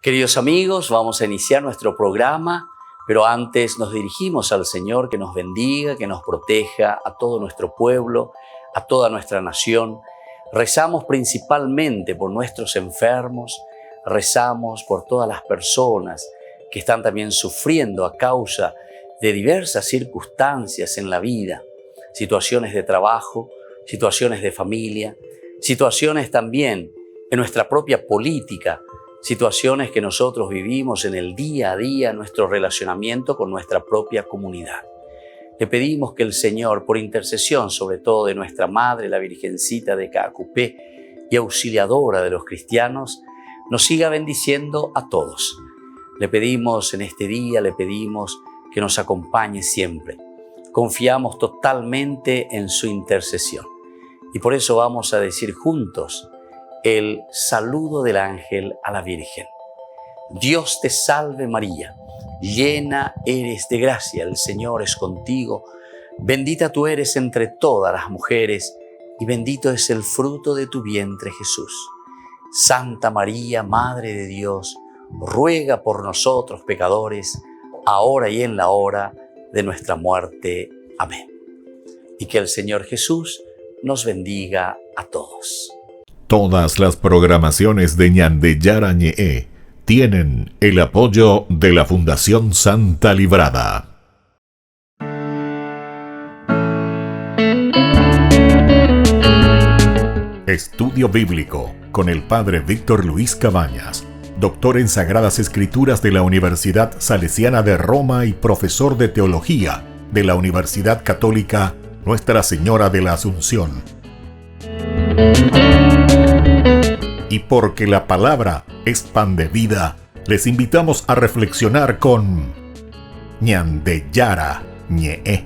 Queridos amigos, vamos a iniciar nuestro programa, pero antes nos dirigimos al Señor que nos bendiga, que nos proteja a todo nuestro pueblo, a toda nuestra nación. Rezamos principalmente por nuestros enfermos, rezamos por todas las personas que están también sufriendo a causa de diversas circunstancias en la vida, situaciones de trabajo, situaciones de familia, situaciones también en nuestra propia política, situaciones que nosotros vivimos en el día a día, nuestro relacionamiento con nuestra propia comunidad. Le pedimos que el Señor, por intercesión sobre todo de nuestra Madre, la Virgencita de Caacupé y auxiliadora de los cristianos, nos siga bendiciendo a todos. Le pedimos en este día, le pedimos que nos acompañe siempre. Confiamos totalmente en su intercesión. Y por eso vamos a decir juntos el saludo del ángel a la Virgen. Dios te salve María, llena eres de gracia, el Señor es contigo. Bendita tú eres entre todas las mujeres y bendito es el fruto de tu vientre Jesús. Santa María, Madre de Dios, ruega por nosotros pecadores, ahora y en la hora de nuestra muerte. Amén. Y que el Señor Jesús nos bendiga a todos. Todas las programaciones de Ñandeyara Ñe'e tienen el apoyo de la Fundación Santa Librada. Estudio Bíblico con el Padre Víctor Luis Cabañas, doctor en Sagradas Escrituras de la Universidad Salesiana de Roma y profesor de Teología de la Universidad Católica Nuestra Señora de la Asunción. Y porque la palabra es pan de vida, les invitamos a reflexionar con Ñandeyara Ñe'e.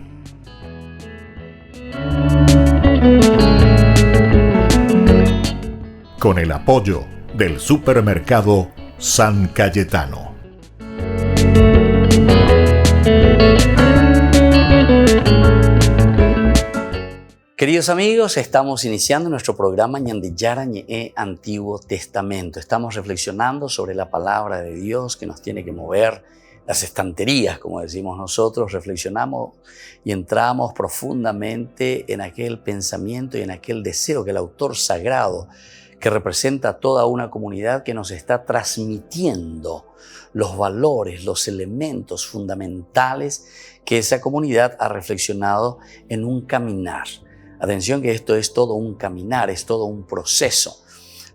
Con el apoyo del supermercado San Cayetano. Queridos amigos, estamos iniciando nuestro programa Ñandeyara Ñe'e Antiguo Testamento. Estamos reflexionando sobre la palabra de Dios que nos tiene que mover las estanterías, como decimos nosotros. Reflexionamos y entramos profundamente en aquel pensamiento y en aquel deseo que el autor sagrado, que representa a toda una comunidad, que nos está transmitiendo los valores, los elementos fundamentales que esa comunidad ha reflexionado en un caminar. Atención que esto es todo un caminar, es todo un proceso.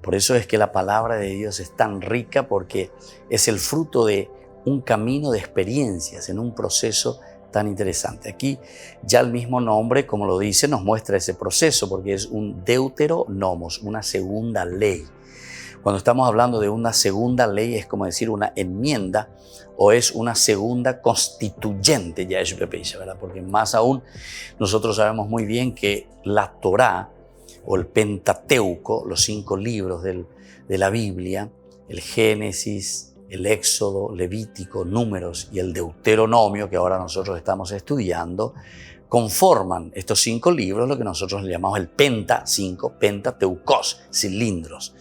Por eso es que la palabra de Dios es tan rica, porque es el fruto de un camino de experiencias en un proceso tan interesante. Aquí ya el mismo nombre, como lo dice, nos muestra ese proceso, porque es un deuteronomos, una segunda ley. Cuando estamos hablando de una segunda ley, es como decir una enmienda o es una segunda constituyente, ya es ¿verdad? Porque más aún nosotros sabemos muy bien que la Torá o el Pentateuco, los 5 libros de la Biblia, el Génesis, el Éxodo, Levítico, Números y el Deuteronomio, que ahora nosotros estamos estudiando, conforman estos 5 libros lo que nosotros le llamamos el Pentateucos, cilindros.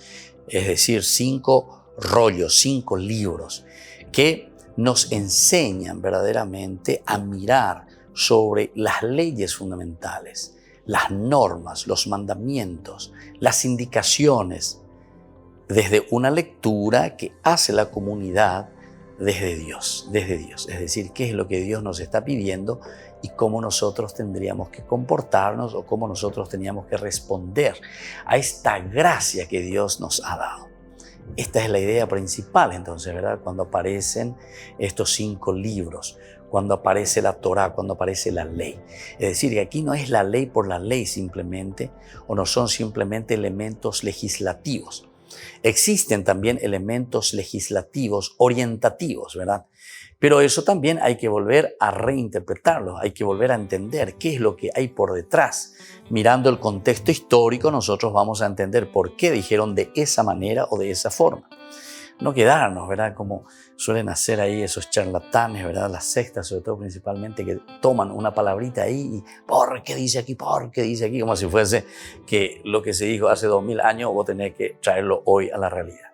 Es decir, 5 rollos, 5 libros que nos enseñan verdaderamente a mirar sobre las leyes fundamentales, las normas, los mandamientos, las indicaciones, desde una lectura que hace la comunidad desde Dios. Es decir, qué es lo que Dios nos está pidiendo y cómo nosotros tendríamos que comportarnos o cómo nosotros teníamos que responder a esta gracia que Dios nos ha dado. Esta es la idea principal, entonces, ¿verdad? Cuando aparecen estos 5 libros, cuando aparece la Torá, cuando aparece la ley. Es decir, que aquí no es la ley por la ley simplemente, o no son simplemente elementos legislativos. Existen también elementos legislativos orientativos, ¿verdad? Pero eso también hay que volver a reinterpretarlo, hay que volver a entender qué es lo que hay por detrás. Mirando el contexto histórico, nosotros vamos a entender por qué dijeron de esa manera o de esa forma. No quedarnos, ¿verdad? Como suelen hacer ahí esos charlatanes, ¿verdad? Las sectas, sobre todo principalmente, que toman una palabrita ahí y ¿por qué dice aquí? ¿Por qué dice aquí? Como si fuese que lo que se dijo hace 2000 años vos tenés que traerlo hoy a la realidad.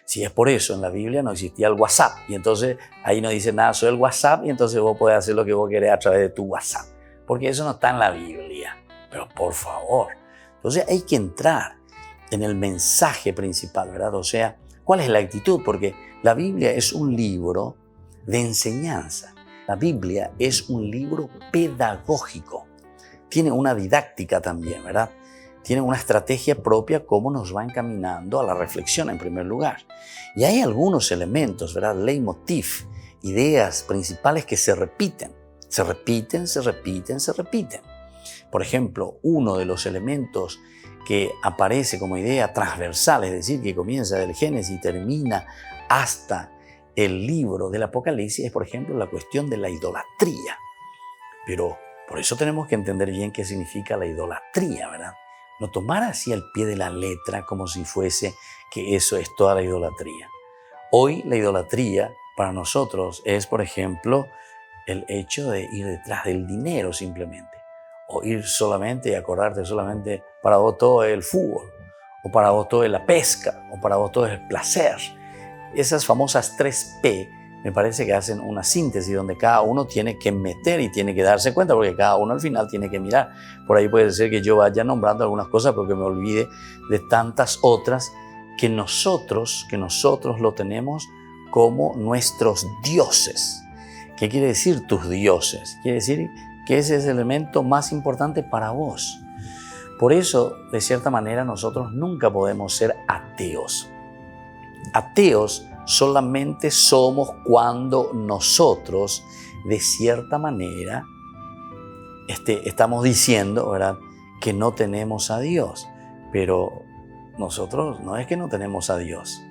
Si es por eso, en la Biblia no existía el WhatsApp. Y entonces ahí no dice nada sobre el WhatsApp y entonces vos podés hacer lo que vos querés a través de tu WhatsApp. Porque eso no está en la Biblia. Pero por favor. Entonces hay que entrar en el mensaje principal, ¿verdad? O sea, ¿cuál es la actitud? Porque la Biblia es un libro de enseñanza. La Biblia es un libro pedagógico. Tiene una didáctica también, ¿verdad? Tiene una estrategia propia cómo nos va encaminando a la reflexión en primer lugar. Y hay algunos elementos, ¿verdad? Leitmotiv, ideas principales que se repiten. Se repiten, se repiten, se repiten. Por ejemplo, uno de los elementos que aparece como idea transversal, es decir, que comienza del Génesis y termina hasta el libro del Apocalipsis, es, por ejemplo, la cuestión de la idolatría. Pero por eso tenemos que entender bien qué significa la idolatría, ¿verdad? No tomar así al pie de la letra como si fuese que eso es toda la idolatría. Hoy la idolatría para nosotros es, por ejemplo, el hecho de ir detrás del dinero simplemente. O ir solamente y acordarte solamente para vos todo es el fútbol, o para vos todo es la pesca, o para vos todo es el placer. Esas famosas 3P me parece que hacen una síntesis donde cada uno tiene que meter y tiene que darse cuenta, porque cada uno al final tiene que mirar. Por ahí puede ser que yo vaya nombrando algunas cosas porque me olvide de tantas otras que nosotros lo tenemos como nuestros dioses. ¿Qué quiere decir tus dioses? Quiere decir que ese es el elemento más importante para vos. Por eso, de cierta manera, nosotros nunca podemos ser ateos. Ateos solamente somos cuando nosotros, de cierta manera, estamos diciendo, ¿verdad?, que no tenemos a Dios. Pero nosotros no es que no tenemos a Dios.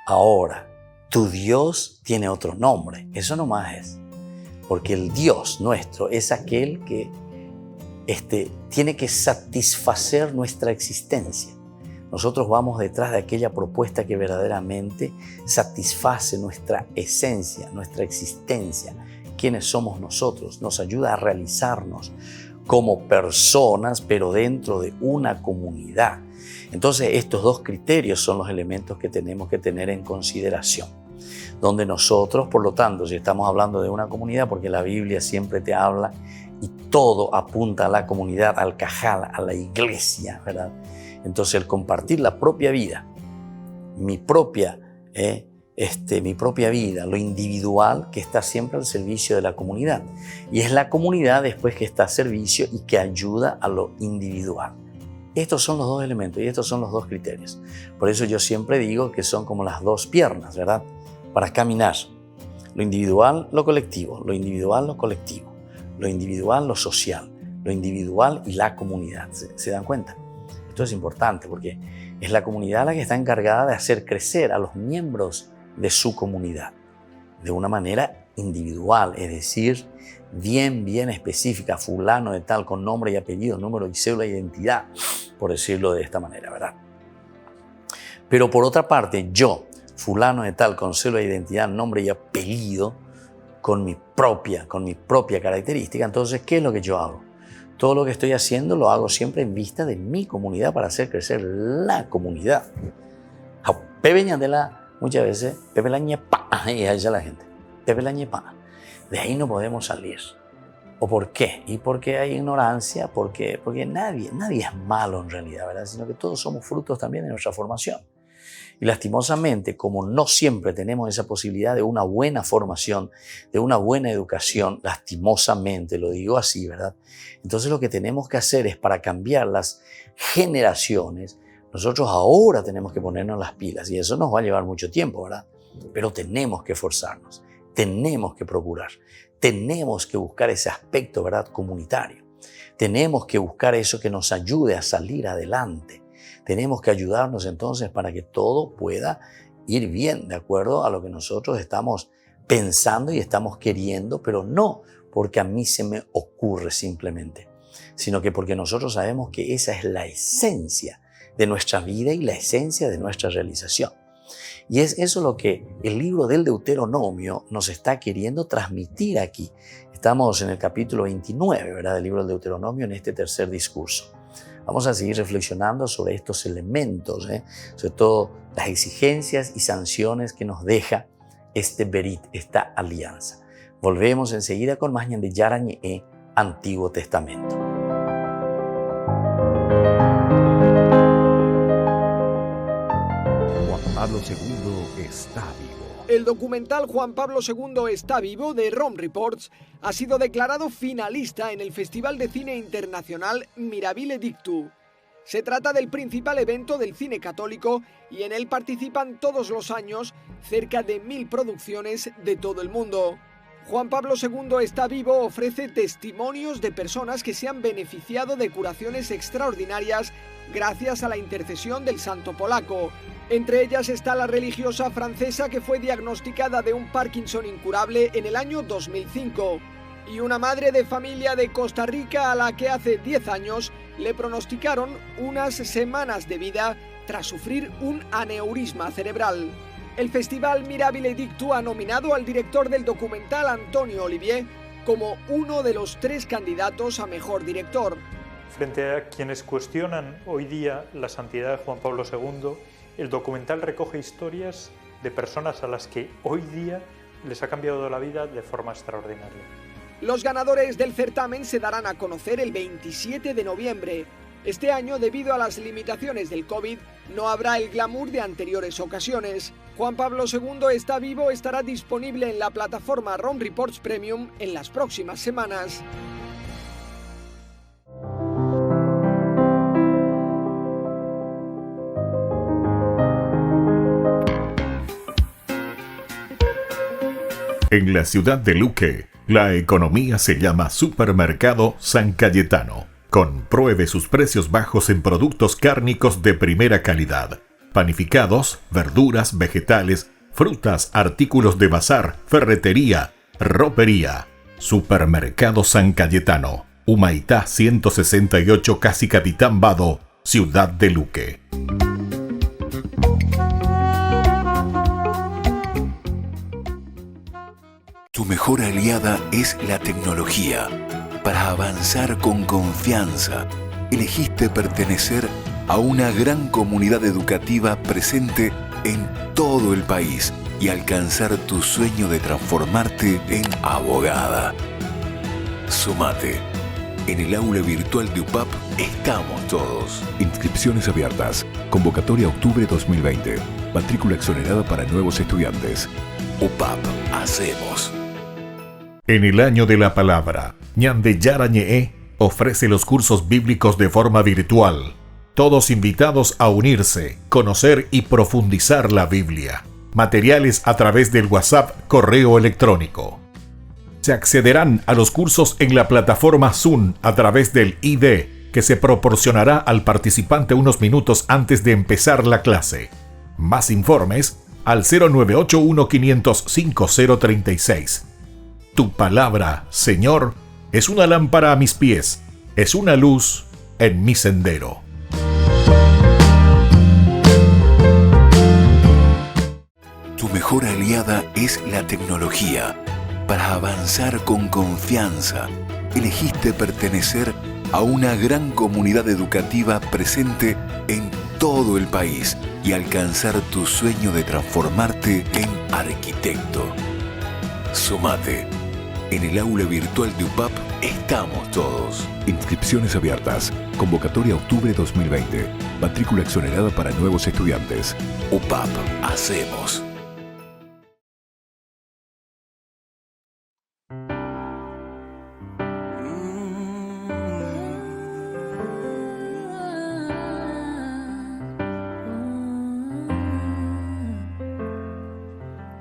Ahora, tu Dios tiene otro nombre. Eso nomás es. Porque el Dios nuestro es aquel que tiene que satisfacer nuestra existencia. Nosotros vamos detrás de aquella propuesta que verdaderamente satisface nuestra esencia, nuestra existencia, quiénes somos nosotros, nos ayuda a realizarnos como personas, pero dentro de una comunidad. Entonces, estos dos criterios son los elementos que tenemos que tener en consideración. Donde nosotros, por lo tanto, si estamos hablando de una comunidad, porque la Biblia siempre te habla y todo apunta a la comunidad, al cajal, a la iglesia, ¿verdad? Entonces, el compartir la propia vida, mi propia vida, lo individual que está siempre al servicio de la comunidad. Y es la comunidad después que está a servicio y que ayuda a lo individual. Estos son los dos elementos y estos son los dos criterios. Por eso yo siempre digo que son como las dos piernas, ¿verdad?, para caminar. Lo individual, lo colectivo. Lo individual, lo colectivo. Lo individual, lo social. Lo individual y la comunidad. ¿Se dan cuenta? Esto es importante porque es la comunidad la que está encargada de hacer crecer a los miembros de su comunidad de una manera individual, es decir, bien específica, fulano de tal, con nombre y apellido, número y cédula de identidad, por decirlo de esta manera, ¿verdad? Pero por otra parte, yo, fulano de tal, con cédula de identidad, nombre y apellido, con mi propia característica, entonces, ¿qué es lo que yo hago? Todo lo que estoy haciendo lo hago siempre en vista de mi comunidad para hacer crecer la comunidad. Pepe ñandela, muchas veces, Pepe la ñepa, y ahí ya la gente, Pepe la ñepa. De ahí no podemos salir. ¿O por qué? Y porque hay ignorancia, porque nadie es malo en realidad, ¿verdad? Sino que todos somos frutos también de nuestra formación. Y lastimosamente, como no siempre tenemos esa posibilidad de una buena formación, de una buena educación, lastimosamente, lo digo así, ¿verdad? Entonces lo que tenemos que hacer es, para cambiar las generaciones, nosotros ahora tenemos que ponernos las pilas y eso nos va a llevar mucho tiempo, ¿verdad? Pero tenemos que esforzarnos, tenemos que procurar, tenemos que buscar ese aspecto, ¿verdad?, comunitario. Tenemos que buscar eso que nos ayude a salir adelante. Tenemos que ayudarnos entonces para que todo pueda ir bien, de acuerdo a lo que nosotros estamos pensando y estamos queriendo, pero no porque a mí se me ocurre simplemente, sino que porque nosotros sabemos que esa es la esencia de nuestra vida y la esencia de nuestra realización. Y es eso lo que el libro del Deuteronomio nos está queriendo transmitir aquí. Estamos en el capítulo 29, ¿verdad?, del libro del Deuteronomio, en este tercer discurso. Vamos a seguir reflexionando sobre estos elementos, sobre todo las exigencias y sanciones que nos deja este Berit, esta alianza. Volvemos enseguida con más Ñande Yara Ñe'e, Antiguo Testamento. Juan Pablo II está vivo. El documental Juan Pablo II está vivo de Rome Reports ha sido declarado finalista en el Festival de Cine Internacional Mirabile Dictu. Se trata del principal evento del cine católico y en él participan todos los años cerca de 1000 producciones de todo el mundo. Juan Pablo II está vivo ofrece testimonios de personas que se han beneficiado de curaciones extraordinarias gracias a la intercesión del santo polaco. Entre ellas está la religiosa francesa que fue diagnosticada de un Parkinson incurable en el año 2005 y una madre de familia de Costa Rica a la que hace 10 años le pronosticaron unas semanas de vida tras sufrir un aneurisma cerebral. El Festival Mirabile Dictu ha nominado al director del documental Antonio Olivier como uno de los 3 candidatos a mejor director. Frente a quienes cuestionan hoy día la santidad de Juan Pablo II, el documental recoge historias de personas a las que hoy día les ha cambiado la vida de forma extraordinaria. Los ganadores del certamen se darán a conocer el 27 de noviembre. Este año, debido a las limitaciones del COVID, no habrá el glamour de anteriores ocasiones. Juan Pablo II está vivo estará disponible en la plataforma Rome Reports Premium en las próximas semanas. En la ciudad de Luque, la economía se llama Supermercado San Cayetano. Compruebe sus precios bajos en productos cárnicos de primera calidad. Panificados, verduras, vegetales, frutas, artículos de bazar, ferretería, ropería. Supermercado San Cayetano. Humaitá 168, Casi Capitán Vado, Ciudad de Luque. Tu mejor aliada es la tecnología. Para avanzar con confianza, elegiste pertenecer a una gran comunidad educativa presente en todo el país y alcanzar tu sueño de transformarte en abogada. Sumate. En el aula virtual de UPAP estamos todos. Inscripciones abiertas. Convocatoria octubre 2020. Matrícula exonerada para nuevos estudiantes. UPAP. Hacemos. En el año de la palabra, Ñande Yara Ñe'e ofrece los cursos bíblicos de forma virtual. Todos invitados a unirse, conocer y profundizar la Biblia. Materiales a través del WhatsApp, correo electrónico. Se accederán a los cursos en la plataforma Zoom a través del ID, que se proporcionará al participante unos minutos antes de empezar la clase. Más informes al 0981 505 036. Tu palabra, Señor, es una lámpara a mis pies, es una luz en mi sendero. Tu mejor aliada es la tecnología. Para avanzar con confianza, elegiste pertenecer a una gran comunidad educativa presente en todo el país y alcanzar tu sueño de transformarte en arquitecto. Sumate. En el aula virtual de UPAP estamos todos. Inscripciones abiertas. Convocatoria octubre 2020. Matrícula exonerada para nuevos estudiantes. UPAP. Hacemos.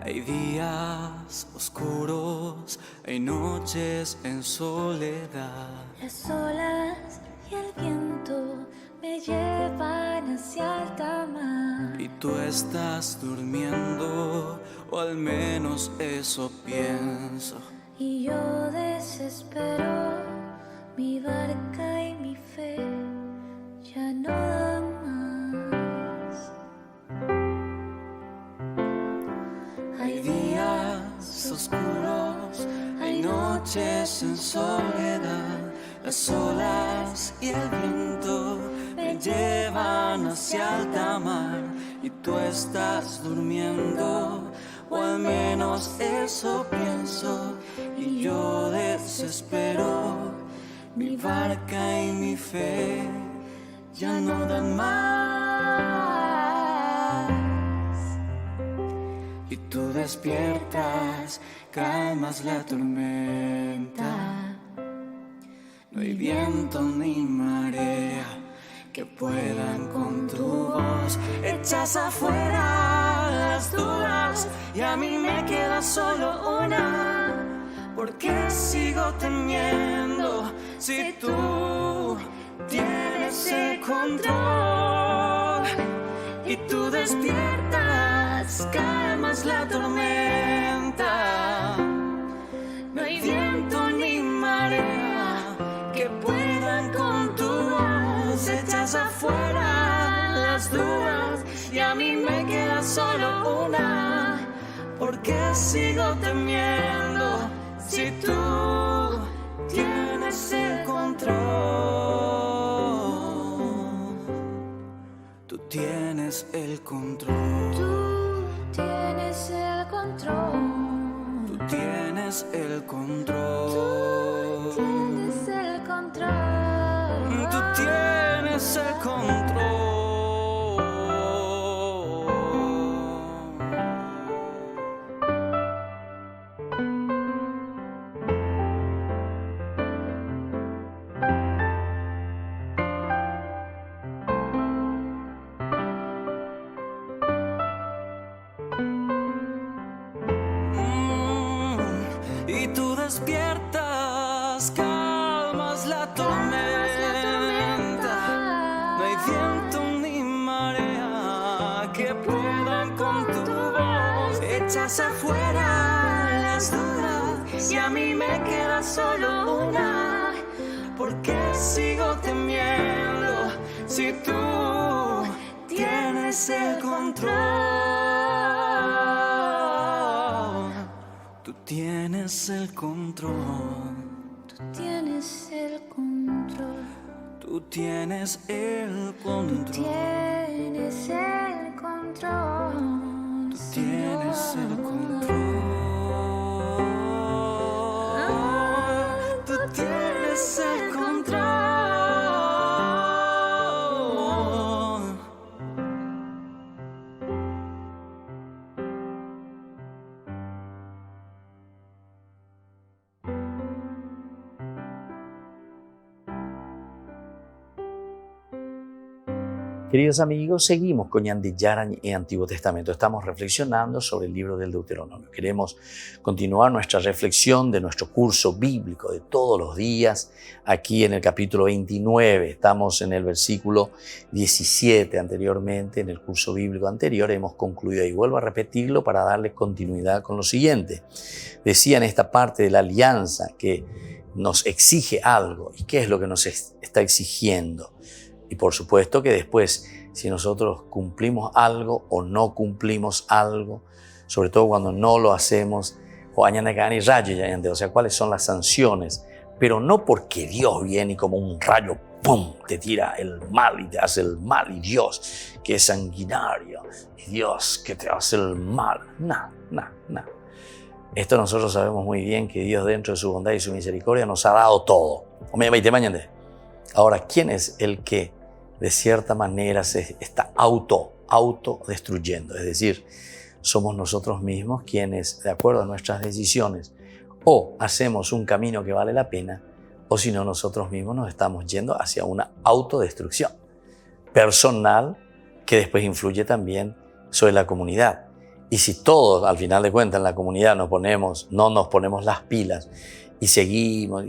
Hay días oscuros, hay noches en soledad. Las olas y el viento me llevan hacia alta mar. Y tú estás durmiendo, o al menos eso pienso. Y yo desespero, mi barca y mi fe ya no dan más. Hay días oscuros, hay noches en soledad. Las olas y el viento me llevan hacia alta mar y tú estás durmiendo, o al menos eso pienso, y yo desespero. Mi barca y mi fe ya no dan más, y tú despiertas, calmas la tormenta. No hay viento ni marea que puedan con tu voz. Echas afuera las dudas y a mí me queda solo una. ¿Por qué sigo temiendo si tú tienes el control? Y tú despiertas, calmas la tormenta. No hay viento ni marea que puedan con tu voz. Echas afuera las dudas y a mí me queda solo una. ¿Por qué sigo temiendo si tú tienes el control? Tú tienes el control. Tú tienes el control. Tú tienes el control. Tú tienes el control. Tú tienes el control. Y tú despiertas, calmas la tormenta. No hay viento ni marea que puedan con tu voz. Echas afuera las dudas y a mí me queda solo una. ¿Por qué sigo temiendo si tú tienes el control? Tú tienes el control. Tú tienes el control. Tú tienes el control. Tienes el control. Tú tienes el control. Tú tienes el control. Queridos amigos, seguimos con Ñandi Yarañe en Antiguo Testamento. Estamos reflexionando sobre el libro del Deuteronomio. Queremos continuar nuestra reflexión de nuestro curso bíblico de todos los días. Aquí en el capítulo 29, estamos en el versículo 17. Anteriormente, en el curso bíblico anterior, hemos concluido y vuelvo a repetirlo para darle continuidad con lo siguiente. Decía en esta parte de la alianza que nos exige algo. ¿Y qué es lo que nos está exigiendo? Y por supuesto que después, si nosotros cumplimos algo o no cumplimos algo, sobre todo cuando no lo hacemos, o sea, cuáles son las sanciones, pero no porque Dios viene y como un rayo, ¡pum!, te tira el mal y te hace el mal, y Dios que es sanguinario, y Dios que te hace el mal. No. Esto nosotros sabemos muy bien que Dios dentro de su bondad y su misericordia nos ha dado todo. Ahora, ¿quién es el que de cierta manera se está autodestruyendo? Es decir, somos nosotros mismos quienes, de acuerdo a nuestras decisiones, o hacemos un camino que vale la pena, o si no, nosotros mismos nos estamos yendo hacia una autodestrucción personal que después influye también sobre la comunidad. Y si todos, al final de cuentas, en la comunidad no nos ponemos las pilas y seguimos,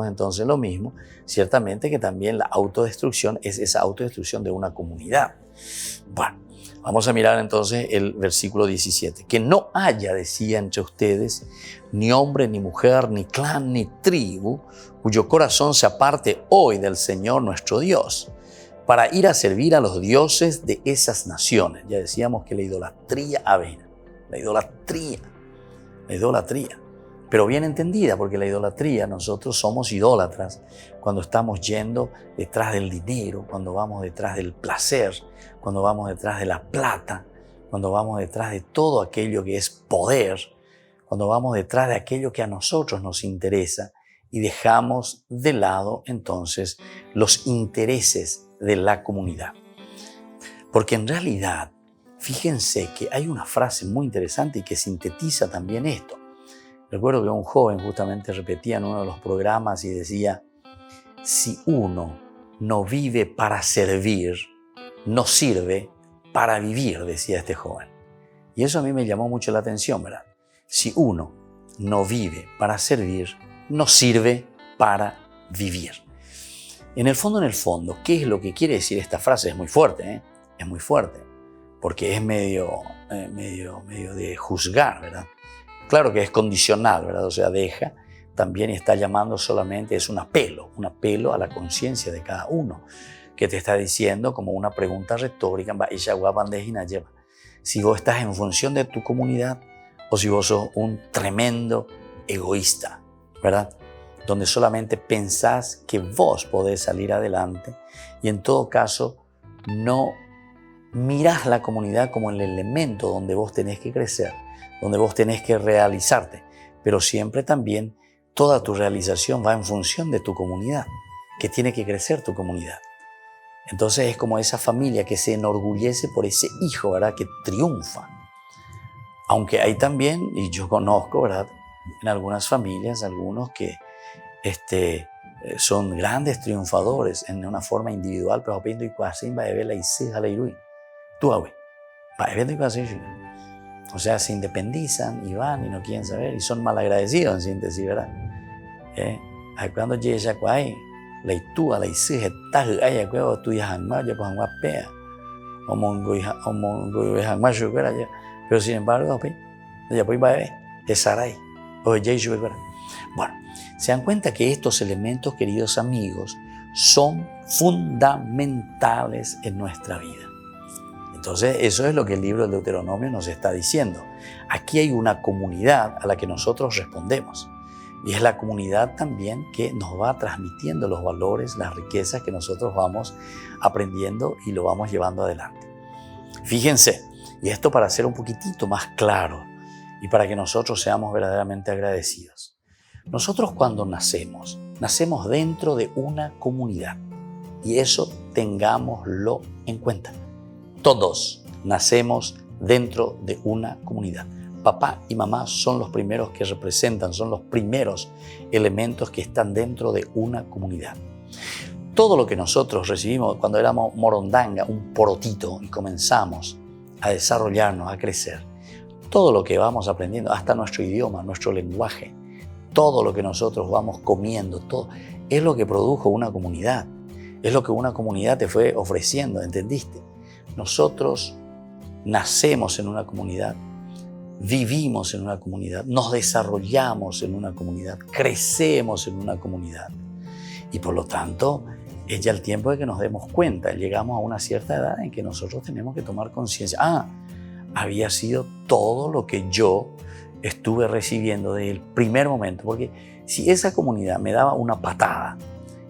entonces lo mismo, ciertamente que también la autodestrucción es esa autodestrucción de una comunidad. Bueno, vamos a mirar entonces el versículo 17. Que no haya, decía, entre ustedes ni hombre, ni mujer, ni clan, ni tribu, cuyo corazón se aparte hoy del Señor nuestro Dios, para ir a servir a los dioses de esas naciones. Ya decíamos que la idolatría avena, la idolatría. pero bien entendida, porque la idolatría, nosotros somos idólatras cuando estamos yendo detrás del dinero, cuando vamos detrás del placer, cuando vamos detrás de la plata, cuando vamos detrás de todo aquello que es poder, cuando vamos detrás de aquello que a nosotros nos interesa y dejamos de lado entonces los intereses de la comunidad. Porque en realidad, fíjense que hay una frase muy interesante y que sintetiza también esto. Recuerdo que un joven justamente repetía en uno de los programas y decía: si uno no vive para servir, no sirve para vivir, decía este joven. Y eso a mí me llamó mucho la atención, ¿verdad? Si uno no vive para servir, no sirve para vivir. En el fondo, ¿qué es lo que quiere decir esta frase? Es muy fuerte, ¿eh? Es muy fuerte, porque es medio de juzgar, ¿verdad? Claro que es condicional, ¿verdad? O sea, deja, también está llamando solamente, es un apelo a la conciencia de cada uno, que te está diciendo como una pregunta retórica, si vos estás en función de tu comunidad o si vos sos un tremendo egoísta, ¿verdad? Donde solamente pensás que vos podés salir adelante y en todo caso no mirás la comunidad como el elemento donde vos tenés que crecer, donde vos tenés que realizarte, pero siempre también toda tu realización va en función de tu comunidad, que tiene que crecer tu comunidad. Entonces es como esa familia que se enorgullece por ese hijo, ¿verdad?, que triunfa. Aunque hay también, y yo conozco, ¿verdad?, en algunas familias, algunos que son grandes triunfadores en una forma individual, pero y o sea, se independizan y van y no quieren saber y son malagradecidos en síntesis, ¿verdad? Cuando llega ahí, la itúa, la isije, taj, ay, cuando tú ya han ya pues han pea, pero sin embargo, ya pues va a ver, es saray, o ya yo, ¿verdad? Bueno, se dan cuenta que estos elementos, queridos amigos, son fundamentales en nuestra vida. Entonces, eso es lo que el libro del Deuteronomio nos está diciendo. Aquí hay una comunidad a la que nosotros respondemos. Y es la comunidad también que nos va transmitiendo los valores, las riquezas que nosotros vamos aprendiendo y lo vamos llevando adelante. Fíjense, y esto para ser un poquitito más claro y para que nosotros seamos verdaderamente agradecidos. Nosotros cuando nacemos dentro de una comunidad y eso tengámoslo en cuenta. Todos nacemos dentro de una comunidad. Papá y mamá son los primeros que representan, son los primeros elementos que están dentro de una comunidad. Todo lo que nosotros recibimos cuando éramos morondanga, un porotito, y comenzamos a desarrollarnos, a crecer, todo lo que vamos aprendiendo, hasta nuestro idioma, nuestro lenguaje, todo lo que nosotros vamos comiendo, todo, es lo que produjo una comunidad. Es lo que una comunidad te fue ofreciendo, ¿entendiste? Nosotros nacemos en una comunidad, vivimos en una comunidad, nos desarrollamos en una comunidad, crecemos en una comunidad. Y por lo tanto, es ya el tiempo de que nos demos cuenta. Llegamos a una cierta edad en que nosotros tenemos que tomar conciencia. Había sido todo lo que yo estuve recibiendo desde el primer momento. Porque si esa comunidad me daba una patada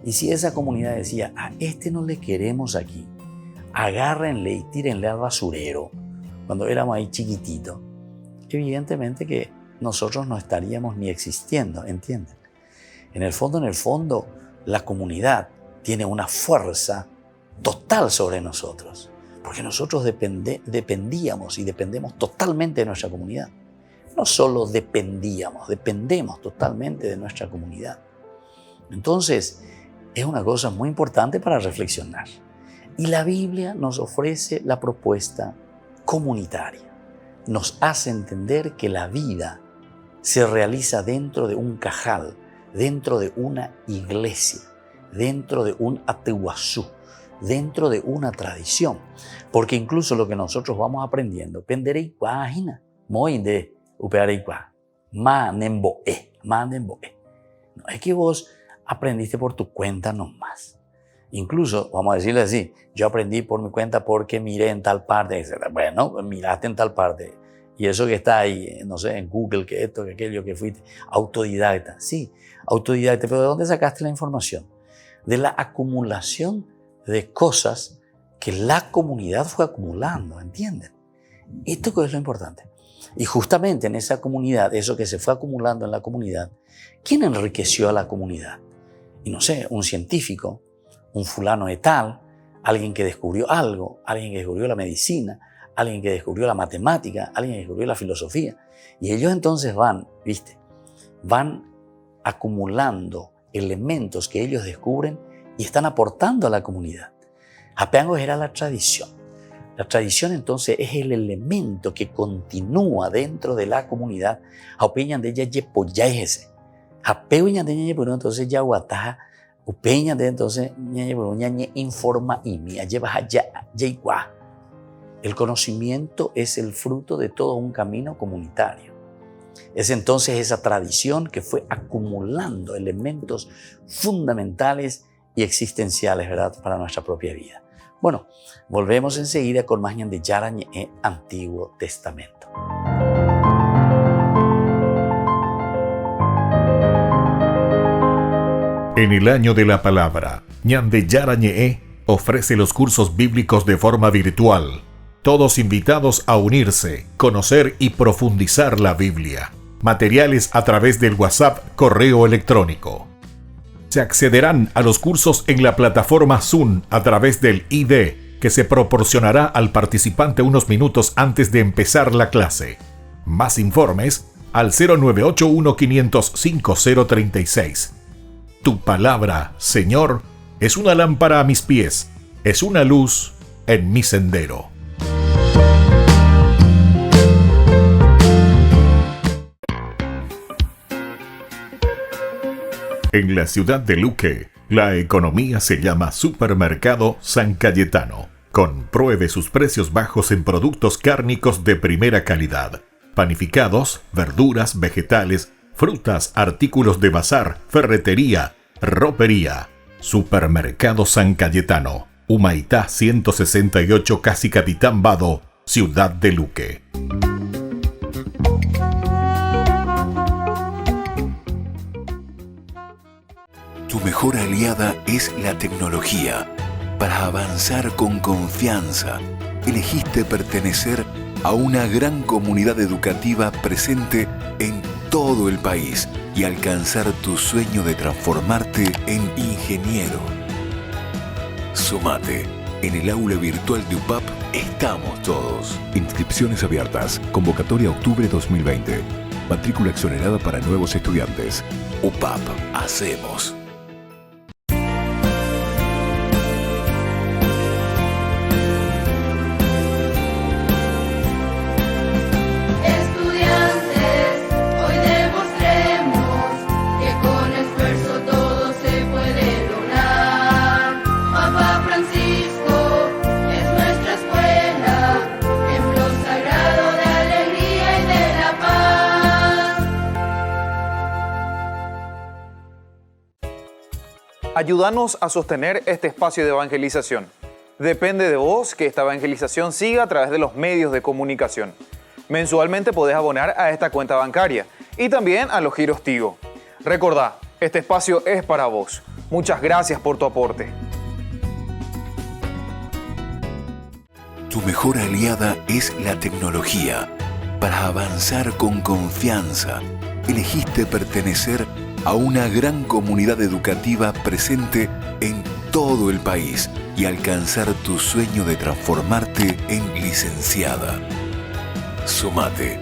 y si esa comunidad decía, a este no le queremos aquí, agárrenle y tírenle al basurero, cuando éramos ahí chiquititos, evidentemente que nosotros no estaríamos ni existiendo, ¿entienden? En el fondo, la comunidad tiene una fuerza total sobre nosotros, porque nosotros dependíamos y dependemos totalmente de nuestra comunidad. No solo dependemos totalmente de nuestra comunidad. Entonces, es una cosa muy importante para reflexionar. Y la Biblia nos ofrece la propuesta comunitaria. Nos hace entender que la vida se realiza dentro de un cajal, dentro de una iglesia, dentro de un atehuazú, dentro de una tradición. Porque incluso lo que nosotros vamos aprendiendo, no es que vos aprendiste por tu cuenta nomás. Incluso, vamos a decirle así, yo aprendí por mi cuenta porque miré en tal parte, etc. Bueno, miraste en tal parte Y eso que está ahí, no sé, en Google, que esto, que aquello, que fuiste autodidacta. Sí, autodidacta, pero ¿de dónde sacaste la información? De la acumulación de cosas que la comunidad fue acumulando, ¿entienden? Esto es lo importante. Y justamente en esa comunidad, eso que se fue acumulando en la comunidad, ¿quién enriqueció a la comunidad? Y no sé, un científico, un fulano de tal, alguien que descubrió algo, alguien que descubrió la medicina, alguien que descubrió la matemática, alguien que descubrió la filosofía. Y ellos entonces van acumulando elementos que ellos descubren y están aportando a la comunidad. Hapeango era la tradición. La tradición entonces es el elemento que continúa dentro de la comunidad. Haupeñan de ella yepoyaese. Hapeuñan de ella por entonces ya guataja. Upeñan de entonces ñañe por ñañe informa y mi lleva ya igual. El conocimiento es el fruto de todo un camino comunitario. Es entonces esa tradición que fue acumulando elementos fundamentales y existenciales, ¿verdad?, para nuestra propia vida. Bueno, volvemos enseguida con más Ñandillara Ñe'e Antiguo Testamento. En el año de la palabra, Ñandillara Ñe'e ofrece los cursos bíblicos de forma virtual. Todos invitados a unirse, conocer y profundizar la Biblia. Materiales a través del WhatsApp, correo electrónico. Se accederán a los cursos en la plataforma Zoom a través del ID que se proporcionará al participante unos minutos antes de empezar la clase. Más informes al 0981-500-5036. Tu palabra, Señor, es una lámpara a mis pies, es una luz en mi sendero. En la ciudad de Luque, la economía se llama Supermercado San Cayetano. Compruebe sus precios bajos en productos cárnicos de primera calidad. Panificados, verduras, vegetales, frutas, artículos de bazar, ferretería, ropería. Supermercado San Cayetano, Humaitá 168, Casi Capitán Vado, ciudad de Luque. Tu mejor aliada es la tecnología. Para avanzar con confianza, elegiste pertenecer a una gran comunidad educativa presente en todo el país y alcanzar tu sueño de transformarte en ingeniero. Sumate. En el aula virtual de UPAP estamos todos. Inscripciones abiertas. Convocatoria octubre 2020. Matrícula exonerada para nuevos estudiantes. UPAP. Hacemos. Ayúdanos a sostener este espacio de evangelización. Depende de vos que esta evangelización siga a través de los medios de comunicación. Mensualmente podés abonar a esta cuenta bancaria y también a los giros Tigo. Recordá, este espacio es para vos. Muchas gracias por tu aporte. Tu mejor aliada es la tecnología. Para avanzar con confianza, elegiste pertenecer a una gran comunidad educativa presente en todo el país y alcanzar tu sueño de transformarte en licenciada. Sumate.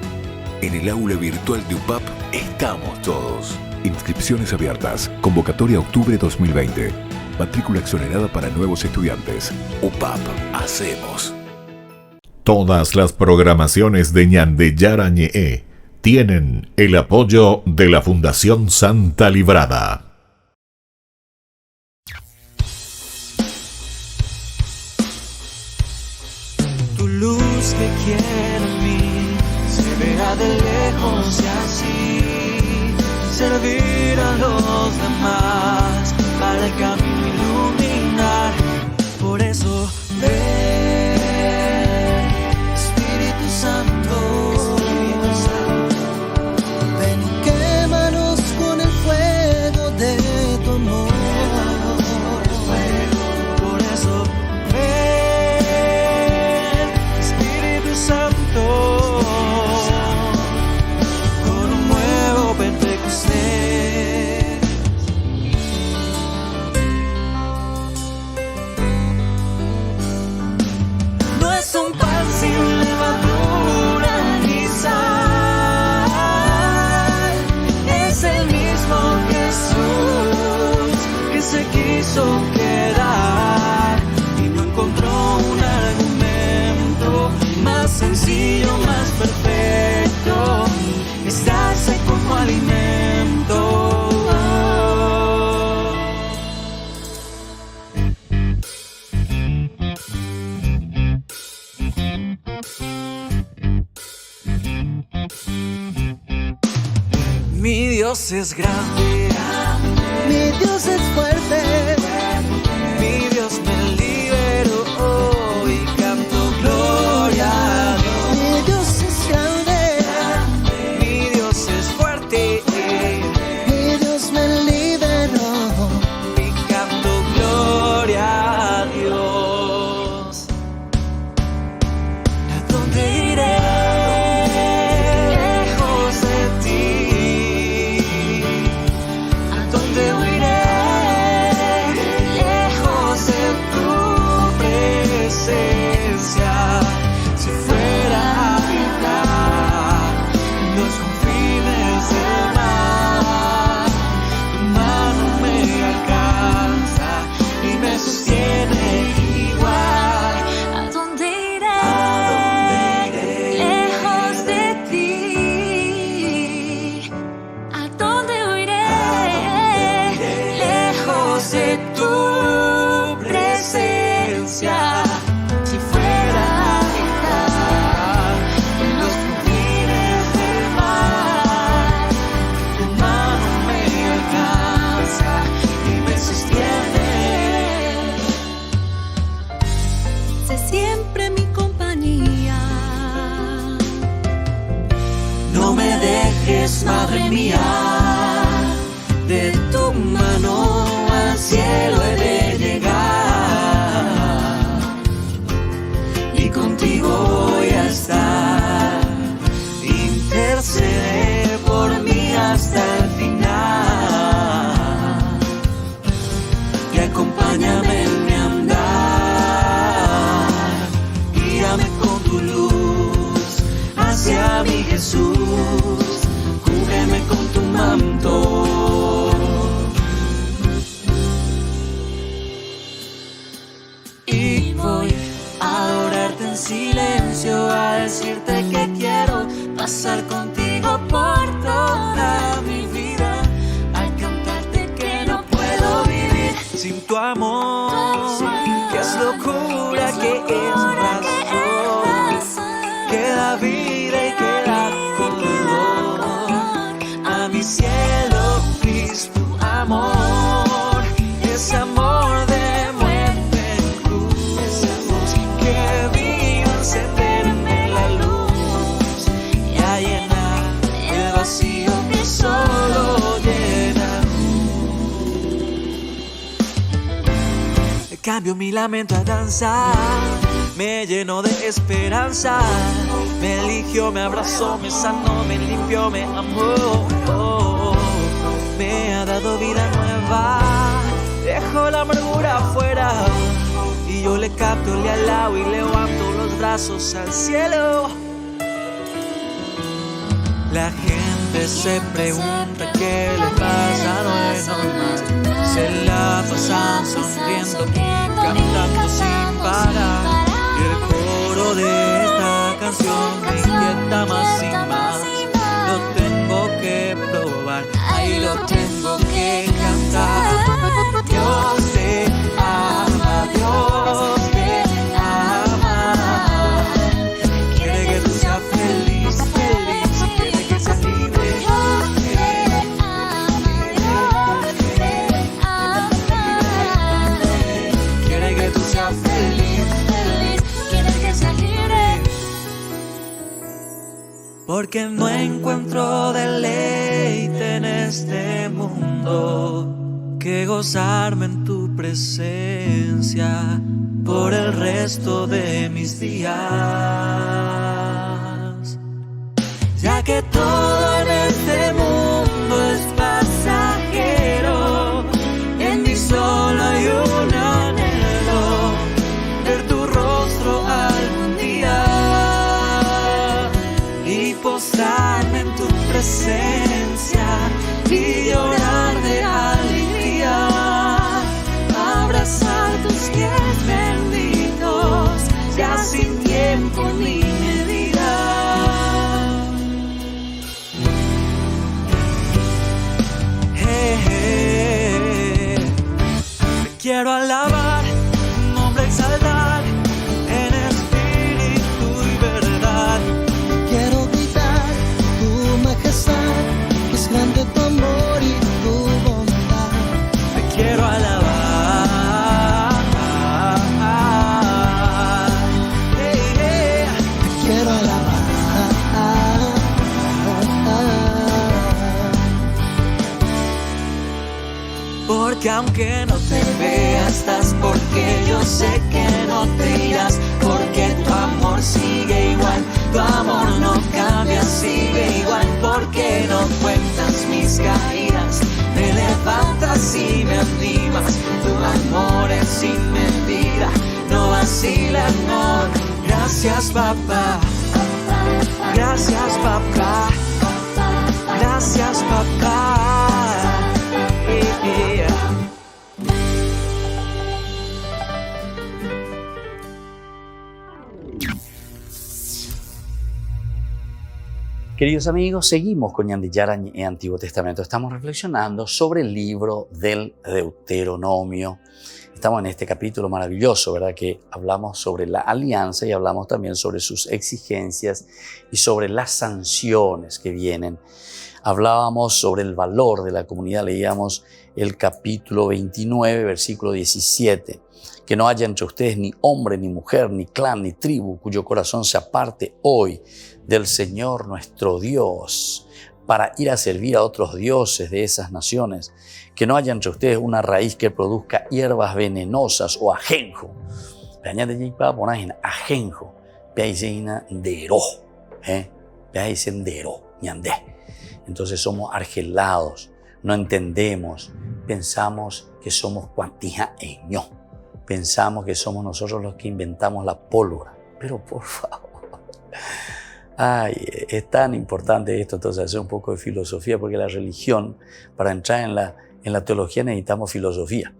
En el aula virtual de UPAP estamos todos. Inscripciones abiertas. Convocatoria octubre 2020. Matrícula exonerada para nuevos estudiantes. UPAP. Hacemos. Todas las programaciones de Ñandillara Ñe'e tienen el apoyo de la Fundación Santa Librada. Tu luz que quiere en mí se verá de lejos y así servir a los demás para el camino iluminar. Por eso ven, Espíritu Santo. castillo más perfecto, es darse como alimento. Mi Dios es grande, mi Dios es fuerte, mi Dios me liberó y canto gloria a Dios. Mi Dios es grande, mi Dios es fuerte, mi Dios me liberó y canto gloria a Dios. ¿A dónde iré? Madre mía, de tu mano al cielo he de llegar y contigo voy a estar. Intercede por mí hasta el final y acompáñame en mi andar. Guíame con tu luz hacia mi Jesús. Cúbreme con tu manto y voy a adorarte en silencio, a decirte que quiero pasar contigo por toda mi vida, al cantarte que no puedo vivir sin tu amor, que es locura, que es razón, que da vida y que da a mi cielo, Cristo, amor, ese amor de muerte en cruz, esa voz que vino a encenderme la luz y a llenar el vacío que solo llena tú. Cambio mi lamento a danzar, me llenó de esperanza, me eligió, me abrazó, me sanó, me limpió, me amó, me ha dado vida nueva, dejó la amargura afuera y yo le capto, le alabo y levanto los brazos al cielo. La gente se pregunta qué le pasa, no es normal, se la pasan sonriendo y cantando sin parar. El coro de esta canción me inquieta más y más. Lo tengo que probar, ahí lo tengo que cantar. Dios te ama, Dios te ama. Quiere que tú seas feliz, feliz, quiere que seas libre. Dios te ama, quiere que tú seas feliz, feliz, quiere que seas libre. Porque no encuentro deleite en este mundo que gozarme en tu presencia por el resto de mis días, ya que todo en este mundo es pasajero. En mí solo hay un anhelo, ver tu rostro algún día y postrarme en tu presencia y llorar de alegría, abrazar tus pies benditos, ya sin tiempo ni medida, quiero alabar, nombre exaltar, en espíritu y verdad. Quiero gritar tu majestad, que es grande tu amor y tu bondad. Te quiero alabar. Te quiero alabar. Porque aunque no te vea estás, porque yo sé que no te irás, porque tu amor sigue igual, tu amor no cambia, sigue igual, porque no cuentas mis caídas, me levantas y me animas, tu amor es sin medida, no vacila, no. Gracias papá, gracias papá, gracias papá. Queridos amigos, seguimos con Ñande Yarañe Antiguo Testamento. Estamos reflexionando sobre el libro del Deuteronomio. Estamos en este capítulo maravilloso, ¿verdad? Que hablamos sobre la alianza y hablamos también sobre sus exigencias y sobre las sanciones que vienen. Hablábamos sobre el valor de la comunidad, leíamos el capítulo 29, versículo 17. Que no haya entre ustedes ni hombre, ni mujer, ni clan, ni tribu, cuyo corazón se aparte hoy del Señor nuestro Dios, para ir a servir a otros dioses de esas naciones. Que no haya entre ustedes una raíz que produzca hierbas venenosas o ajenjo. Ajenjo. Entonces somos argelados, no entendemos, pensamos que somos cuantija eño, pensamos que somos nosotros los que inventamos la pólvora. Pero por favor, es tan importante esto, entonces hacer un poco de filosofía, porque la religión, para entrar en la teología necesitamos filosofía.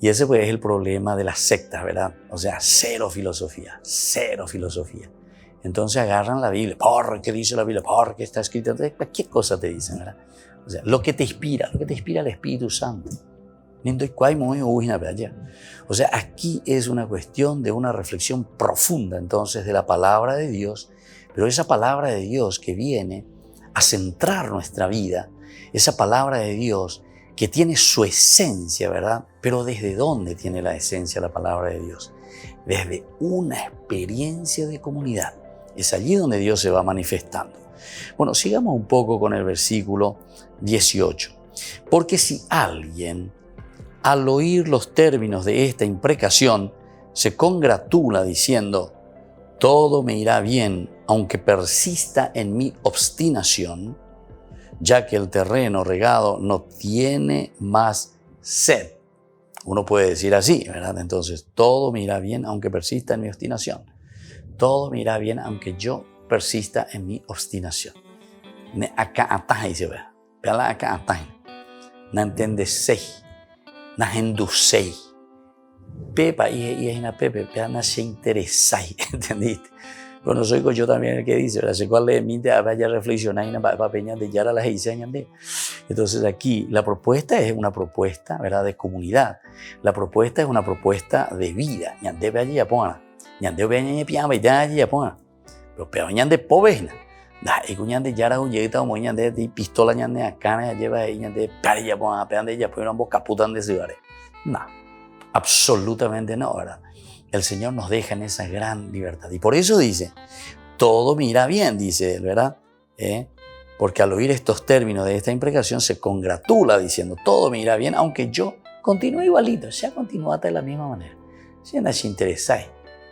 Y ese pues es el problema de las sectas, ¿verdad? O sea, cero filosofía, cero filosofía. Entonces agarran la Biblia, ¿qué dice la Biblia? ¿Qué está escrito? Entonces, cualquier cosa te dicen, ¿verdad? O sea, lo que te inspira el Espíritu Santo. O sea, aquí es una cuestión de una reflexión profunda entonces de la palabra de Dios, pero esa palabra de Dios que viene a centrar nuestra vida, esa palabra de Dios que tiene su esencia, ¿verdad? Pero ¿desde dónde tiene la esencia la palabra de Dios? Desde una experiencia de comunidad. Es allí donde Dios se va manifestando. Bueno, sigamos un poco con el versículo 18. Porque si alguien, al oír los términos de esta imprecación, se congratula diciendo, todo me irá bien, aunque persista en mi obstinación, ya que el terreno regado no tiene más sed. Uno puede decir así, ¿verdad? Entonces, todo me irá bien, aunque persista en mi obstinación. Todo me irá bien, aunque yo persista en mi obstinación. Acá ataj, dice, vea. Veala acá ataj. No entendesei. No endusei. Pepa, y es una pepe, no se interesai. ¿Entendiste? Bueno, soy yo también el que dice, ¿verdad? Se cuál le minte a vaya a reflexionar y para peñar de yara las diseñan de. Entonces aquí la propuesta es una propuesta, ¿verdad? De comunidad. La propuesta es una propuesta de vida. Ñande ve allí ya ponga. Ñande ve allí pian ve allí ya ponga. Pero peor ñande pobres. Da y ñande yara un lleguita como ñande de pistola ñande a cana lleva ahí ñande para ya ponga pean de ya pues ambos caputan de ciudades. No, absolutamente no, ¿verdad? El Señor nos deja en esa gran libertad. Y por eso dice, todo me irá bien, dice él, ¿verdad? Porque al oír estos términos de esta imprecación se congratula diciendo, todo me irá bien, aunque yo continúe igualito, sea continuate de la misma manera. Si no se interesa,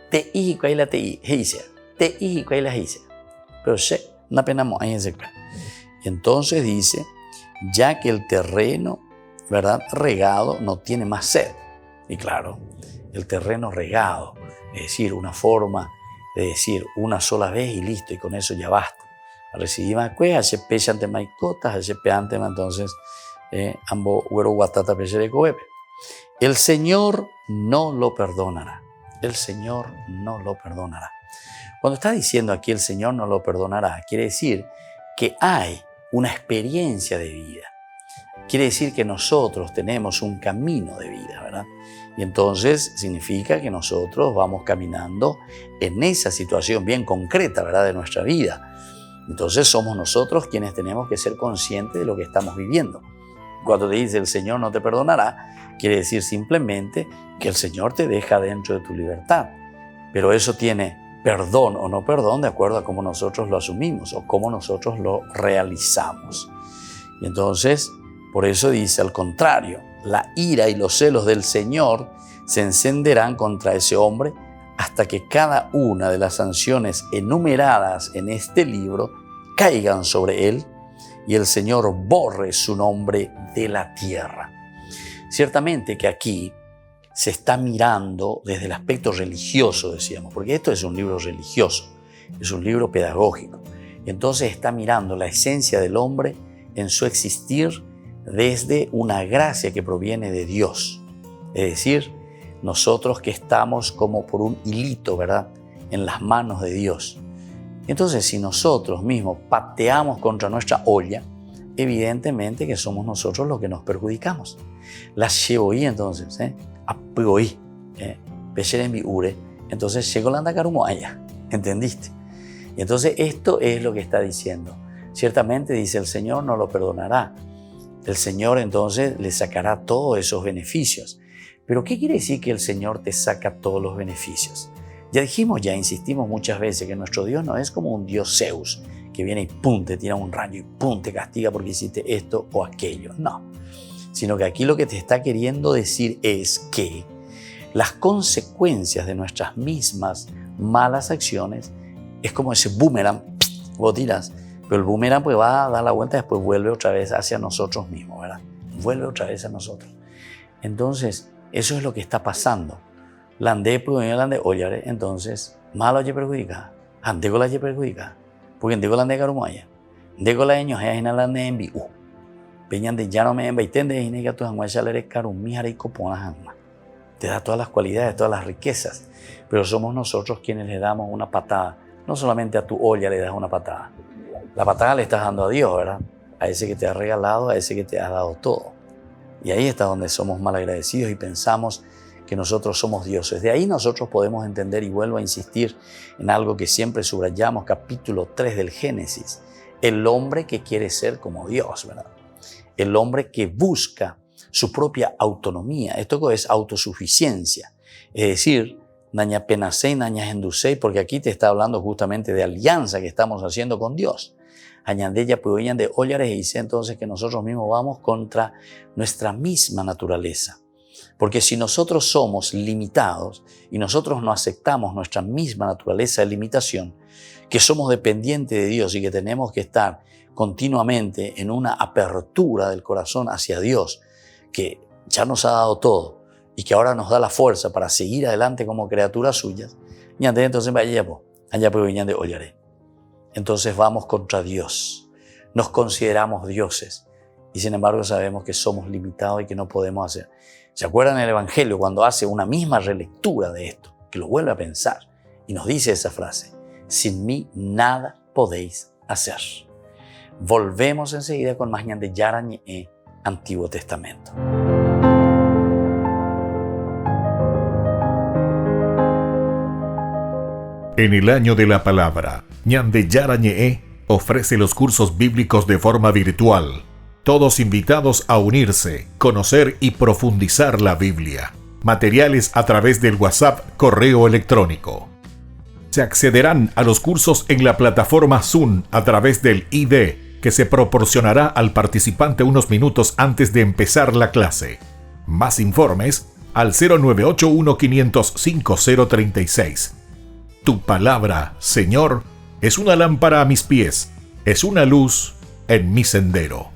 te y la te y te y la hice. Pero sé, una pena más en ese caso. Y entonces dice, ya que el terreno, ¿verdad? Regado no tiene más sed. Y claro, el terreno regado, es decir, una forma de decir una sola vez y listo, y con eso ya basta. Recibí más cuejas, se pecha ante maicotas, se pecha ante entonces ambos huero guatata peche de coepe. El Señor no lo perdonará. El Señor no lo perdonará. Cuando está diciendo aquí el Señor no lo perdonará, quiere decir que hay una experiencia de vida quiere decir que nosotros tenemos un camino de vida, ¿verdad? Y entonces significa que nosotros vamos caminando en esa situación bien concreta, ¿verdad?, de nuestra vida. Entonces somos nosotros quienes tenemos que ser conscientes de lo que estamos viviendo. Cuando te dice el Señor no te perdonará, quiere decir simplemente que el Señor te deja dentro de tu libertad. Pero eso tiene perdón o no perdón de acuerdo a cómo nosotros lo asumimos o cómo nosotros lo realizamos. Y entonces, por eso dice al contrario, la ira y los celos del Señor se encenderán contra ese hombre hasta que cada una de las sanciones enumeradas en este libro caigan sobre él y el Señor borre su nombre de la tierra. Ciertamente que aquí se está mirando desde el aspecto religioso, decíamos, porque esto es un libro religioso, es un libro pedagógico. Y entonces está mirando la esencia del hombre en su existir desde una gracia que proviene de Dios. Es decir, nosotros que estamos como por un hilito, ¿verdad?, en las manos de Dios. Entonces, si nosotros mismos pateamos contra nuestra olla, evidentemente que somos nosotros los que nos perjudicamos. La llevoí entonces, apoí, peseren ure, entonces llegó la andacarumoaya, ¿entendiste? Y entonces esto es lo que está diciendo. Ciertamente, dice el Señor, no lo perdonará. El Señor entonces le sacará todos esos beneficios. Pero ¿qué quiere decir que el Señor te saca todos los beneficios? Ya dijimos, ya insistimos muchas veces que nuestro Dios no es como un Dios Zeus, que viene y pum, te tira un rayo y pum, te castiga porque hiciste esto o aquello. No, sino que aquí lo que te está queriendo decir es que las consecuencias de nuestras mismas malas acciones es como ese boomerang, vos tiras, pero el boomerang pues va a dar la vuelta y después vuelve otra vez hacia nosotros mismos, ¿verdad? Vuelve otra vez a nosotros. Entonces, eso es lo que está pasando. La ande oyare, entonces, malo ye perjudica, antego la ye perjudica, porque antego la ande carumaya, antego la eño es en la ande envi, peñan de ya no me envaiten de ine que tu hanguachalere carumijara y copona hanma. Te da todas las cualidades, todas las riquezas, pero somos nosotros quienes le damos una patada. No solamente a tu olla le das una patada. La patada le estás dando a Dios, ¿verdad? A ese que te ha regalado, a ese que te ha dado todo. Y ahí está donde somos malagradecidos y pensamos que nosotros somos dioses. De ahí nosotros podemos entender, y vuelvo a insistir en algo que siempre subrayamos, capítulo 3 del Génesis, el hombre que quiere ser como Dios, ¿verdad? El hombre que busca su propia autonomía. Esto es autosuficiencia. Es decir, naña penasei, naña endusei, porque aquí te está hablando justamente de alianza que estamos haciendo con Dios. Añandella puedan de ollares y dice entonces que nosotros mismos vamos contra nuestra misma naturaleza. Porque si nosotros somos limitados y nosotros no aceptamos nuestra misma naturaleza de limitación, que somos dependientes de Dios y que tenemos que estar continuamente en una apertura del corazón hacia Dios, que ya nos ha dado todo y que ahora nos da la fuerza para seguir adelante como criaturas suyas, entonces entonces vamos contra Dios. Nos consideramos dioses y sin embargo sabemos que somos limitados y que no podemos hacer. ¿Se acuerdan el Evangelio cuando hace una misma relectura de esto? Que lo vuelve a pensar y nos dice esa frase: sin mí nada podéis hacer. Volvemos enseguida con más ñande Yarañe, Antiguo Testamento. En el año de la palabra, Ñande Yarañe ofrece los cursos bíblicos de forma virtual. Todos invitados a unirse, conocer y profundizar la Biblia. Materiales a través del WhatsApp, correo electrónico. Se accederán a los cursos en la plataforma Zoom a través del ID que se proporcionará al participante unos minutos antes de empezar la clase. Más informes al 0981-500-5036. Tu palabra, Señor, es una lámpara a mis pies, es una luz en mi sendero.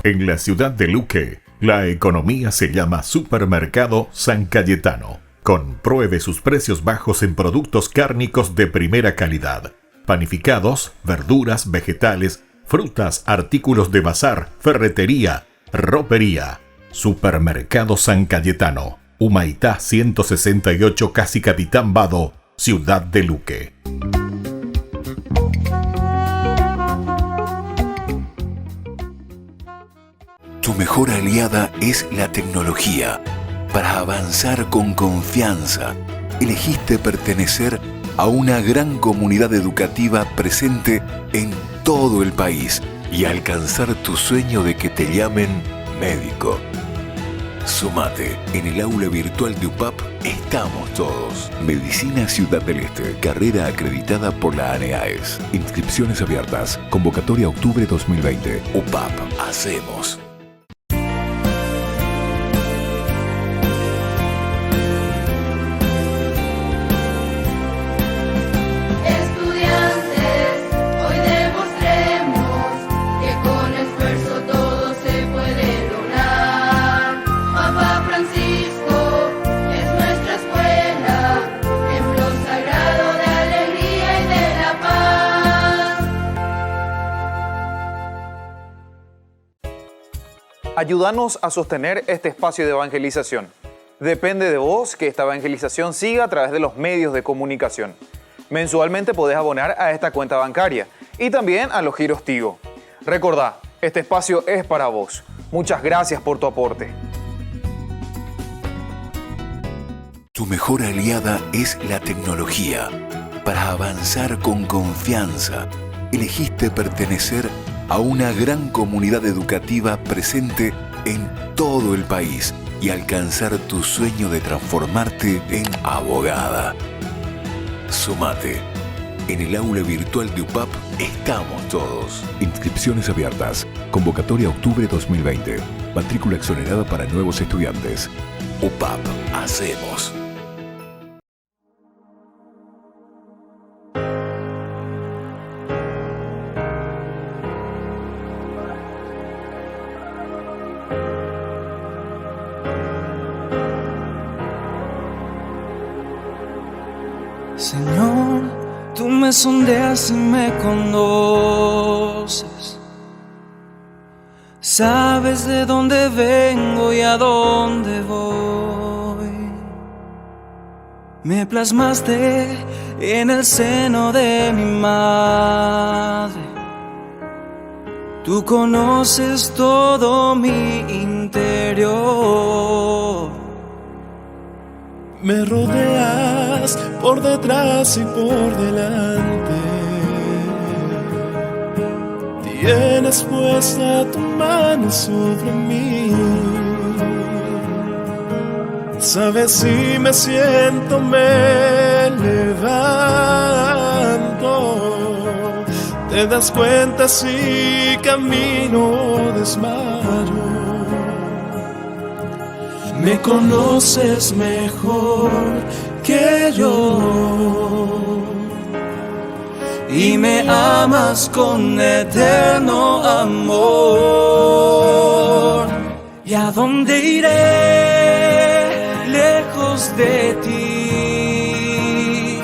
En la ciudad de Luque, la economía se llama Supermercado San Cayetano. Compruebe sus precios bajos en productos cárnicos de primera calidad. Panificados, verduras, vegetales, frutas, artículos de bazar, ferretería, ropería. Supermercado San Cayetano. Humaitá 168, Casi Capitán Vado, Ciudad de Luque. Tu mejor aliada es la tecnología. Para avanzar con confianza, elegiste pertenecer a una gran comunidad educativa presente en todo el país y alcanzar tu sueño de que te llamen médico. Sumate. En el aula virtual de UPAP estamos todos. Medicina Ciudad del Este, carrera acreditada por la ANEAES. Inscripciones abiertas. Convocatoria octubre 2020. UPAP. Hacemos. Ayúdanos a sostener este espacio de evangelización. Depende de vos que esta evangelización siga a través de los medios de comunicación. Mensualmente podés abonar a esta cuenta bancaria y también a los giros Tigo. Recordá, este espacio es para vos. Muchas gracias por tu aporte. Tu mejor aliada es la tecnología. Para avanzar con confianza, elegiste pertenecer a una gran comunidad educativa presente en todo el país y alcanzar tu sueño de transformarte en abogada. Sumate. En el aula virtual de UPAP estamos todos. Inscripciones abiertas. Convocatoria octubre 2020. Matrícula exonerada para nuevos estudiantes. UPAP. Hacemos. Señor, tú me sondeas y me conoces. Sabes de dónde vengo y a dónde voy. Me plasmaste en el seno de mi madre. Tú conoces todo mi interior. Me rodeas por detrás y por delante. Tienes puesta tu mano sobre mí. Sabes si me siento, me levanto. Te das cuenta si camino desmayo. Me conoces mejor que yo y me amas con eterno amor. ¿Y a dónde iré lejos de ti?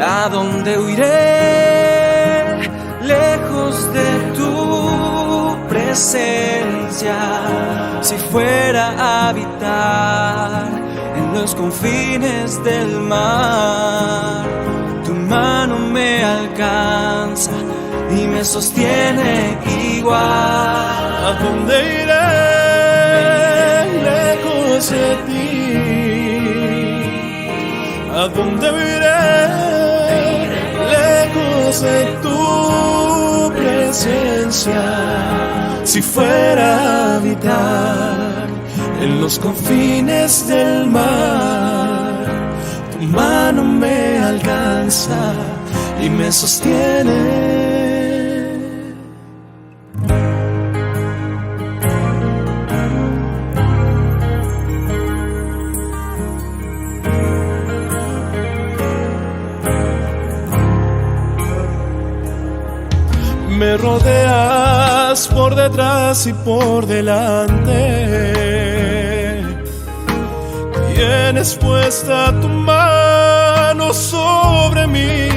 ¿A dónde huiré lejos de tu presencia? Si fuera a habitar en los confines del mar, tu mano me alcanza y me sostiene igual. ¿A dónde iré lejos de ti? ¿A dónde iré lejos de tu presencia? Si fuera a habitar en los confines del mar, tu mano me alcanza y me sostiene. Me rodeas por detrás y por delante. Tienes puesta tu mano sobre mí.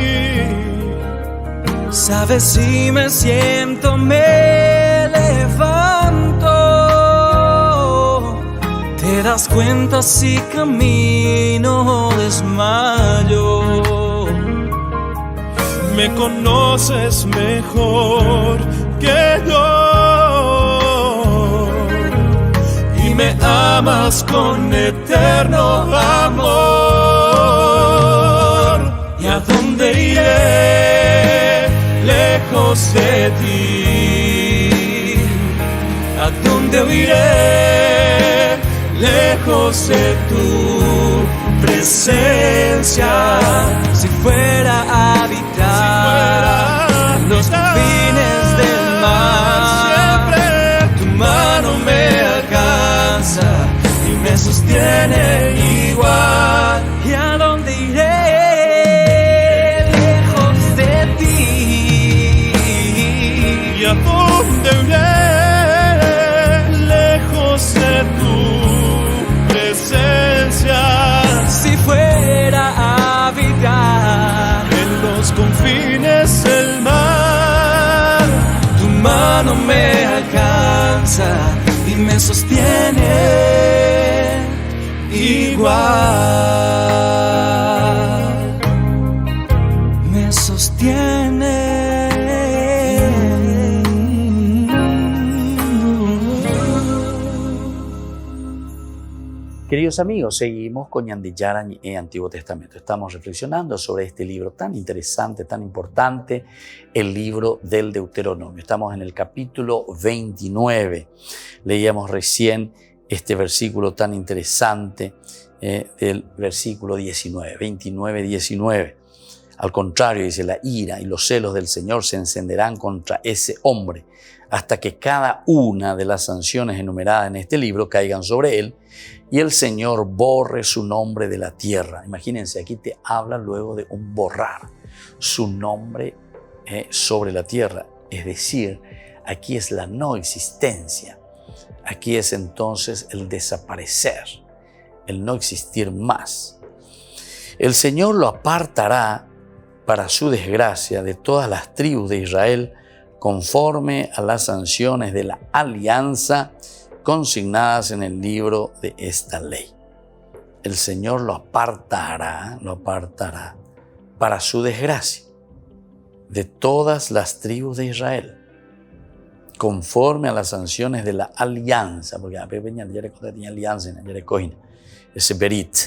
Sabes si me siento, me levanto. Te das cuenta si camino desmayo. me conoces mejor que yo y me amas con eterno amor. ¿Y a dónde iré lejos de ti? ¿A dónde huiré lejos de tu presencia? Si fuera a habitar en los confines del mar, tu mano me alcanza y me sostiene igual. ¿Y a dónde iré lejos de ti? ¿Y a dónde iré lejos de tu presencia? Si fuera a habitar en los confines del mar, tu mano me alcanza y me sostiene igual. Me sostiene. Queridos amigos, seguimos con Ñandillara Ñe'e Antiguo Testamento. Estamos reflexionando sobre este libro tan interesante, tan importante, el libro del Deuteronomio. Estamos en el capítulo 29. Leíamos recién este versículo tan interesante del versículo 19, 29, 19. Al contrario, dice, la ira y los celos del Señor se encenderán contra ese hombre hasta que cada una de las sanciones enumeradas en este libro caigan sobre él y el Señor borre su nombre de la tierra. Imagínense, aquí te habla luego de un borrar su nombre sobre la tierra. Es decir, aquí es la no existencia. Aquí es entonces el desaparecer, el no existir más. El Señor lo apartará para su desgracia de todas las tribus de Israel conforme a las sanciones de la alianza consignadas en el libro de esta ley. El Señor lo apartará para su desgracia de todas las tribus de Israel, conforme a las sanciones de la alianza, porque tenía alianza ese berit,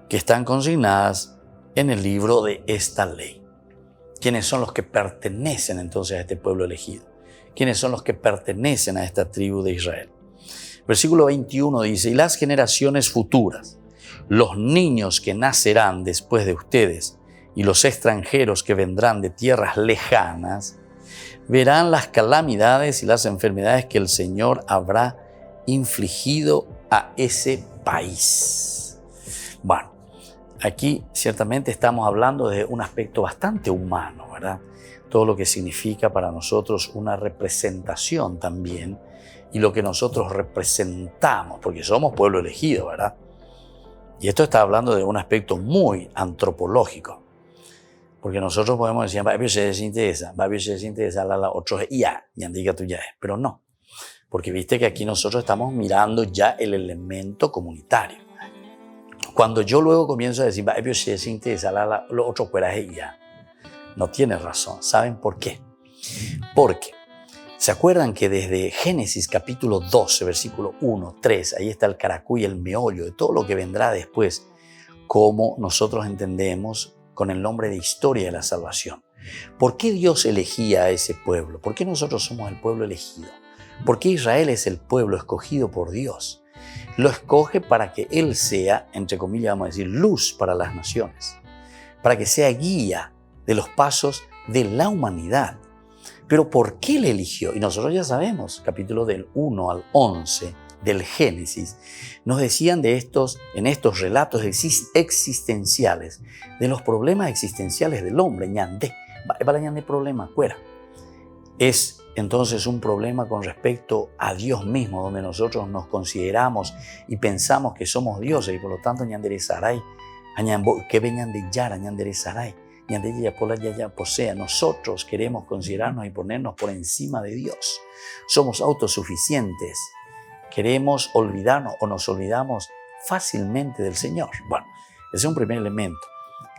que están consignadas en el libro de esta ley. ¿Quiénes son los que pertenecen entonces a este pueblo elegido? ¿Quiénes son los que pertenecen a esta tribu de Israel? Versículo 21 dice, y las generaciones futuras, los niños que nacerán después de ustedes y los extranjeros que vendrán de tierras lejanas, verán las calamidades y las enfermedades que el Señor habrá infligido a ese país. Bueno, aquí ciertamente estamos hablando de un aspecto bastante humano, ¿verdad? Todo lo que significa para nosotros una representación también y lo que nosotros representamos, porque somos pueblo elegido, ¿verdad? Y esto está hablando de un aspecto muy antropológico, porque nosotros podemos decir, pero no, porque viste que aquí nosotros estamos mirando ya el elemento comunitario. Cuando yo luego comienzo a decir, no tiene razón. ¿Saben por qué? Porque, ¿se acuerdan que desde Génesis capítulo 12, versículo 1, 3, ahí está el caracú y el meollo de todo lo que vendrá después, como nosotros entendemos con el nombre de historia de la salvación? ¿Por qué Dios elegía a ese pueblo? ¿Por qué nosotros somos el pueblo elegido? ¿Por qué Israel es el pueblo escogido por Dios? Lo escoge para que Él sea, entre comillas vamos a decir, luz para las naciones, para que sea guía de los pasos de la humanidad. Pero ¿por qué le eligió? Y nosotros ya sabemos, capítulo del 1 al 11 del Génesis, nos decían en estos relatos existenciales, de los problemas existenciales del hombre, es entonces un problema con respecto a Dios mismo, donde nosotros nos consideramos y pensamos que somos dioses y por lo tanto nosotros queremos considerarnos y ponernos por encima de Dios. Somos autosuficientes. Queremos olvidarnos o nos olvidamos fácilmente del Señor. Bueno, ese es un primer elemento.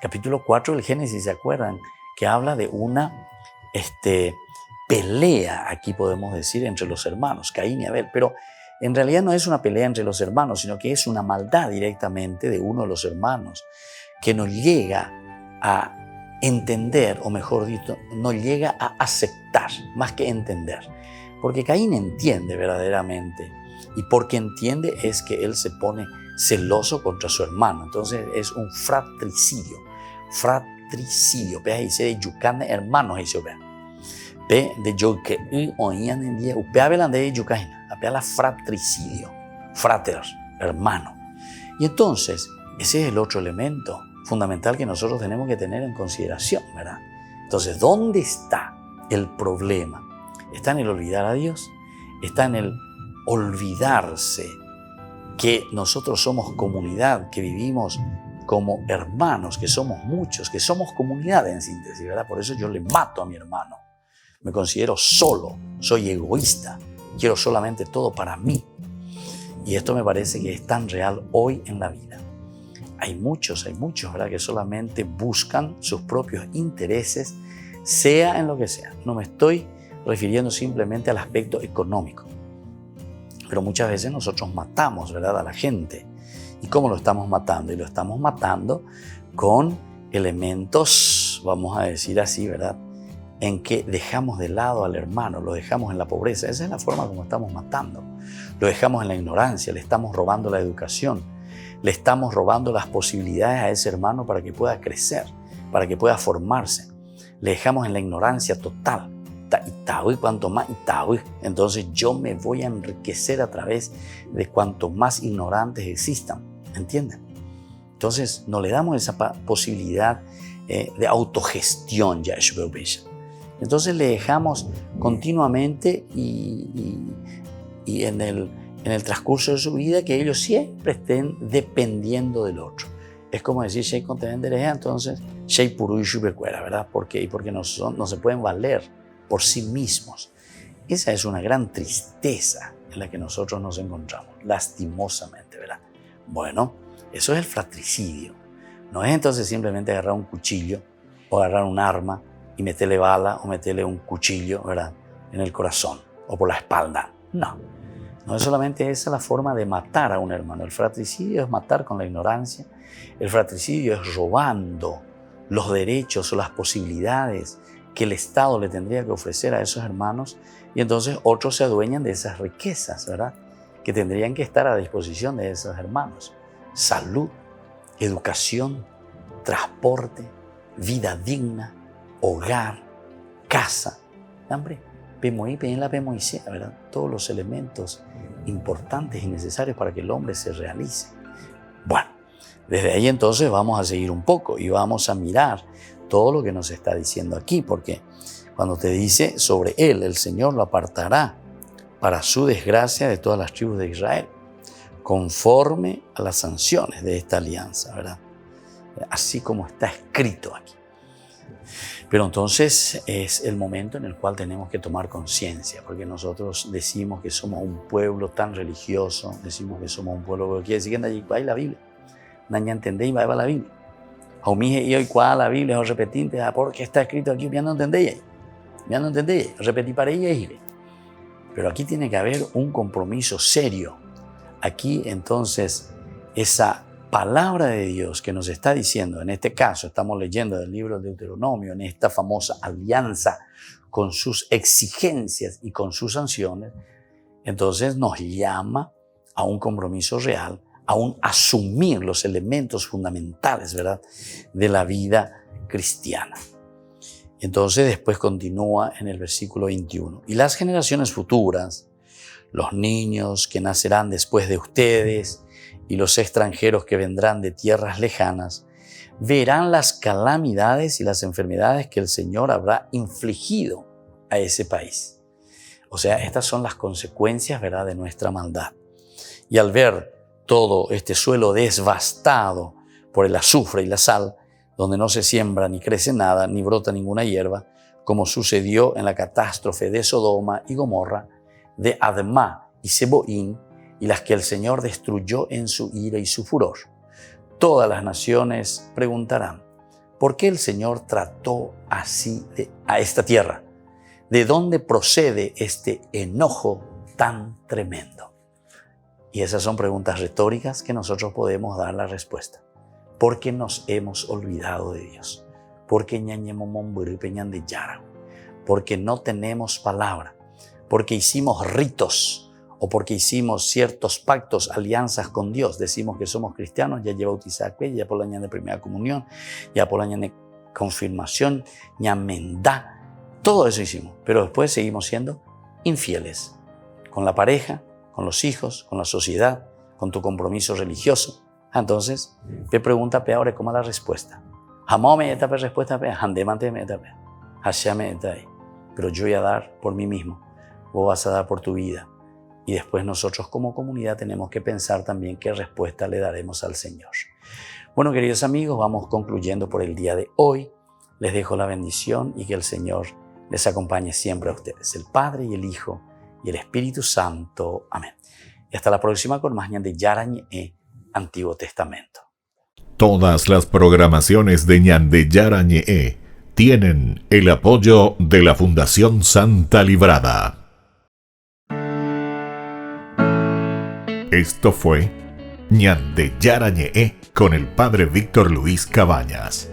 Capítulo 4 del Génesis, ¿se acuerdan? que habla de una pelea, aquí podemos decir, entre los hermanos, Caín y Abel. Pero en realidad no es una pelea entre los hermanos, sino que es una maldad directamente de uno de los hermanos que no llega a entender, o mejor dicho, no llega a aceptar, más que entender. Porque Caín entiende verdaderamente, y porque entiende es que él se pone celoso contra su hermano. Entonces es un fratricidio. Fratricidio. Pe dice de yucane hermanos dice ve. Pe de yo que oían en día upe hablan de yucaina. Apea la fratricidio. Frater, hermano. Y entonces ese es el otro elemento fundamental que nosotros tenemos que tener en consideración, ¿verdad? Entonces, ¿dónde está el problema? ¿Está en el olvidar a Dios? ¿Está en el olvidarse que nosotros somos comunidad, que vivimos como hermanos, que somos muchos, que somos comunidad en síntesis, ¿verdad? Por eso yo le mato a mi hermano. Me considero solo, soy egoísta, quiero solamente todo para mí. Y esto me parece que es tan real hoy en la vida. Hay muchos, ¿verdad?, que solamente buscan sus propios intereses, sea en lo que sea. No me estoy refiriendo simplemente al aspecto económico. Pero muchas veces nosotros matamos, ¿verdad?, a la gente. ¿Y cómo lo estamos matando? Y lo estamos matando con elementos, vamos a decir así, ¿verdad?, en que dejamos de lado al hermano, lo dejamos en la pobreza. Esa es la forma como estamos matando. Lo dejamos en la ignorancia, le estamos robando la educación, le estamos robando las posibilidades a ese hermano para que pueda crecer, para que pueda formarse. Le dejamos en la ignorancia total. Cuanto más entonces yo me voy a enriquecer a través de cuanto más ignorantes existan. ¿Entienden? Entonces no le damos esa posibilidad de autogestión. Entonces le dejamos continuamente y en el transcurso de su vida que ellos siempre estén dependiendo del otro. Es como decir, Shei contendereja, entonces Shei puru y shubecuera, ¿verdad? Porque no se pueden valer por sí mismos. Esa es una gran tristeza en la que nosotros nos encontramos, lastimosamente, ¿verdad? Bueno, eso es el fratricidio. No es entonces simplemente agarrar un cuchillo o agarrar un arma y meterle bala o meterle un cuchillo, ¿verdad?, en el corazón o por la espalda. No es solamente esa la forma de matar a un hermano. El fratricidio es matar con la ignorancia. El fratricidio es robando los derechos o las posibilidades que el Estado le tendría que ofrecer a esos hermanos, y entonces otros se adueñan de esas riquezas, ¿verdad?, que tendrían que estar a disposición de esos hermanos. Salud, educación, transporte, vida digna, hogar, casa, hambre, ¿verdad? Todos los elementos importantes y necesarios para que el hombre se realice. Bueno, desde ahí entonces vamos a seguir un poco y vamos a mirar todo lo que nos está diciendo aquí, porque cuando te dice sobre él, el Señor lo apartará para su desgracia de todas las tribus de Israel, conforme a las sanciones de esta alianza, ¿verdad? Así como está escrito aquí. Pero entonces es el momento en el cual tenemos que tomar conciencia, porque nosotros decimos que somos un pueblo tan religioso, decimos que somos un pueblo que quiere decir que allí hay la Biblia. Nadie entiende y va a la Biblia. Aumije y hoy cuál la Biblia es repetinte, porque está escrito aquí, ya no entendéis. Repetí para ella y pero aquí tiene que haber un compromiso serio. Aquí entonces esa palabra de Dios que nos está diciendo, en este caso estamos leyendo del libro de Deuteronomio, en esta famosa alianza con sus exigencias y con sus sanciones, entonces nos llama a un compromiso real, a un asumir los elementos fundamentales, ¿verdad?, de la vida cristiana. Entonces después continúa en el versículo 21. Y las generaciones futuras, los niños que nacerán después de ustedes y los extranjeros que vendrán de tierras lejanas, verán las calamidades y las enfermedades que el Señor habrá infligido a ese país. O sea, estas son las consecuencias, ¿verdad?, de nuestra maldad. Y al ver todo este suelo devastado por el azufre y la sal, donde no se siembra ni crece nada, ni brota ninguna hierba, como sucedió en la catástrofe de Sodoma y Gomorra, de Admá y Seboín, y las que el Señor destruyó en su ira y su furor. Todas las naciones preguntarán, ¿Por qué el Señor trató así a esta tierra? ¿De dónde procede este enojo tan tremendo? Y esas son preguntas retóricas que nosotros podemos dar la respuesta. Porque nos hemos olvidado de Dios. Porque porque no tenemos palabra. Porque hicimos ritos o porque hicimos ciertos pactos, alianzas con Dios. Decimos que somos cristianos, ya lleva bautizado, ya por la año de primera comunión, ya por la año de confirmación, ya mendá. Todo eso hicimos, pero después seguimos siendo infieles con la pareja, con los hijos, con la sociedad, con tu compromiso religioso. Entonces, te pregunta ahora cómo es la respuesta. Jamás me da respuesta, handemante me da, allá me da. Pero yo voy a dar por mí mismo, vos vas a dar por tu vida. Y después nosotros como comunidad tenemos que pensar también qué respuesta le daremos al Señor. Bueno, queridos amigos, vamos concluyendo por el día de hoy. Les dejo la bendición y que el Señor les acompañe siempre a ustedes, el Padre y el Hijo y el Espíritu Santo. Amén. Y hasta la próxima con más Ñande Yara Ñe'e, Antiguo Testamento. Todas las programaciones de Ñande Yara Ñe'e tienen el apoyo de la Fundación Santa Librada. Esto fue Ñande Yara Ñe'e con el Padre Víctor Luis Cabañas.